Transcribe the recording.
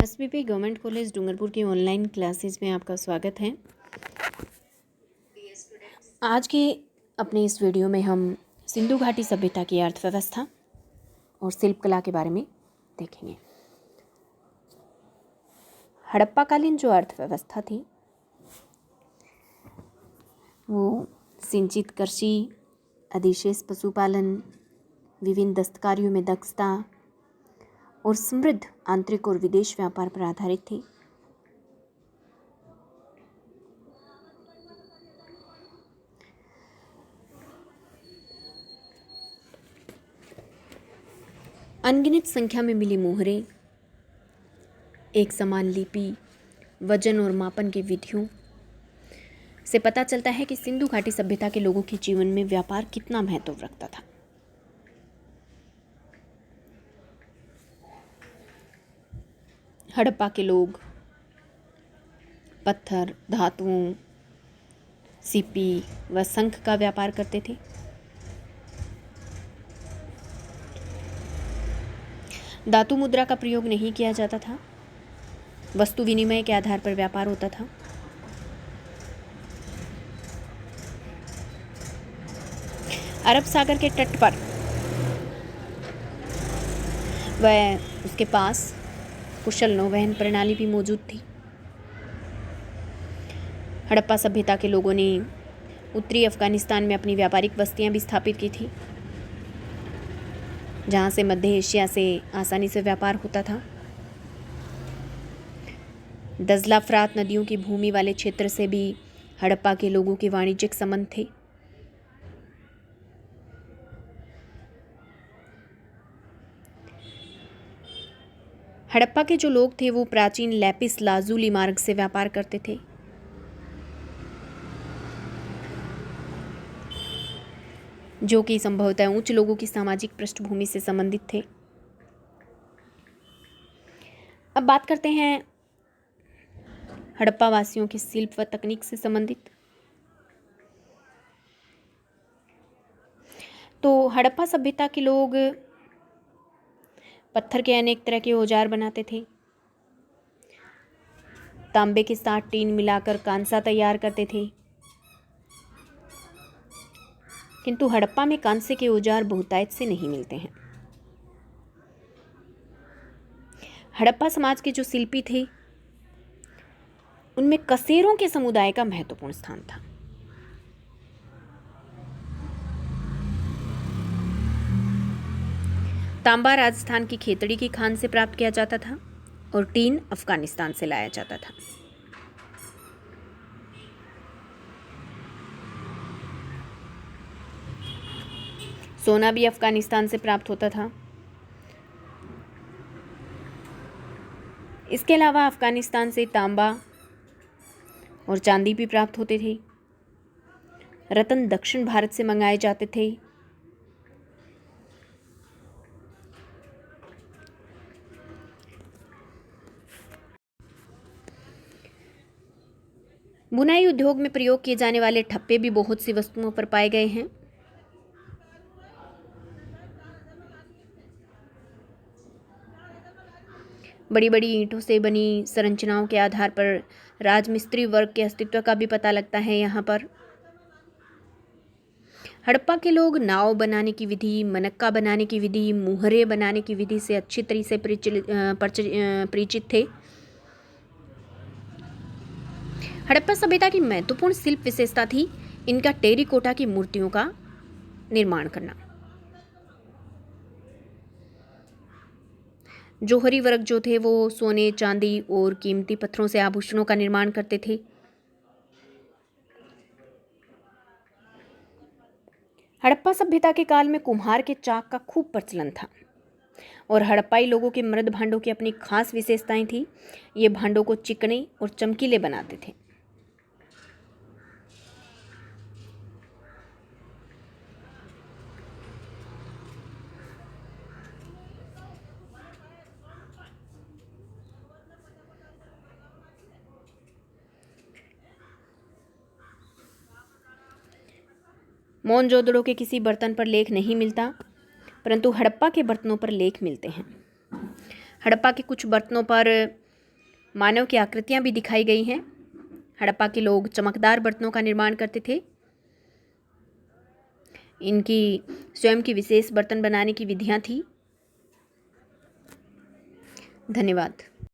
SPP government college Dungarpur की online classes में आपका स्वागत है। आज के अपने इस वीडियो में हम सिंधु घाटी सभ्यता की अर्थव्यवस्था और शिल्पकला के बारे में देखेंगे। हड़प्पाकालीन जो अर्थव्यवस्था थी वो सिंचित कृषि, अधिशेष पशुपालन, विभिन्न दस्तकारियों में दक्षता और समृद्ध आंतरिक और विदेश व्यापार पर आधारित थी। अनगिनत संख्या में मिली मोहरें, एक समान लिपि, वजन और मापन की विधियों से पता चलता है कि सिंधु घाटी सभ्यता के लोगों के जीवन में व्यापार कितना महत्व रखता था। हड़प्पा के लोग पत्थर, धातुओं, सीपी व शंख का व्यापार करते थे। धातु मुद्रा का प्रयोग नहीं किया जाता था। वस्तु विनिमय के आधार पर व्यापार होता था। अरब सागर के तट पर वह उसके पास कुशल नौवहन प्रणाली भी मौजूद थी। हड़प्पा सभ्यता के लोगों ने उत्तरी अफगानिस्तान में अपनी व्यापारिक बस्तियां भी स्थापित की थी, जहां से मध्य एशिया से आसानी से व्यापार होता था। दजला फरात नदियों की भूमि वाले क्षेत्र से भी हड़प्पा के लोगों के वाणिज्यिक संबंध थे। हड़प्पा के जो लोग थे वो प्राचीन लैपिस लाजुली मार्ग से व्यापार करते थे, जो कि संभवतः उच्च लोगों की सामाजिक पृष्ठभूमि से संबंधित थे। अब बात करते हैं हड़प्पा वासियों के शिल्प व तकनीक से संबंधित। तो हड़प्पा सभ्यता के लोग पत्थर के अनेक तरह के औजार बनाते थे। तांबे के साथ टीन मिलाकर कांसा तैयार करते थे, किंतु हड़प्पा में कांसे के औजार बहुतायत से नहीं मिलते हैं। हड़प्पा समाज के जो शिल्पी थे उनमें कसेरों के समुदाय का महत्वपूर्ण स्थान था। तांबा राजस्थान की खेतड़ी की खान से प्राप्त किया जाता था और टीन अफगानिस्तान से लाया जाता था। सोना भी अफगानिस्तान से प्राप्त होता था। इसके अलावा अफगानिस्तान से तांबा और चांदी भी प्राप्त होते थे। रत्न दक्षिण भारत से मंगाए जाते थे। बुनाई उद्योग में प्रयोग किए जाने वाले ठप्पे भी बहुत सी वस्तुओं पर पाए गए हैं। बड़ी बड़ी ईंटों से बनी संरचनाओं के आधार पर राजमिस्त्री वर्ग के अस्तित्व का भी पता लगता है। यहाँ पर हड़प्पा के लोग नाव बनाने की विधि, मनक्का बनाने की विधि, मुहरे बनाने की विधि से अच्छी तरह से परिचित थे। हड़प्पा सभ्यता की महत्वपूर्ण शिल्प विशेषता थी इनका टेरिकोटा की मूर्तियों का निर्माण करना। जौहरी वर्ग जो थे वो सोने, चांदी और कीमती पत्थरों से आभूषणों का निर्माण करते थे। हड़प्पा सभ्यता के काल में कुम्हार के चाक का खूब प्रचलन था और हड़प्पाई लोगों के मृद भांडों की अपनी खास विशेषताएं थी। ये भांडों को चिकने और चमकीले बनाते थे। मोहनजोदड़ो के किसी बर्तन पर लेख नहीं मिलता, परंतु हड़प्पा के बर्तनों पर लेख मिलते हैं। हड़प्पा के कुछ बर्तनों पर मानव की आकृतियाँ भी दिखाई गई हैं। हड़प्पा के लोग चमकदार बर्तनों का निर्माण करते थे। इनकी स्वयं की विशेष बर्तन बनाने की विधियाँ थी। धन्यवाद।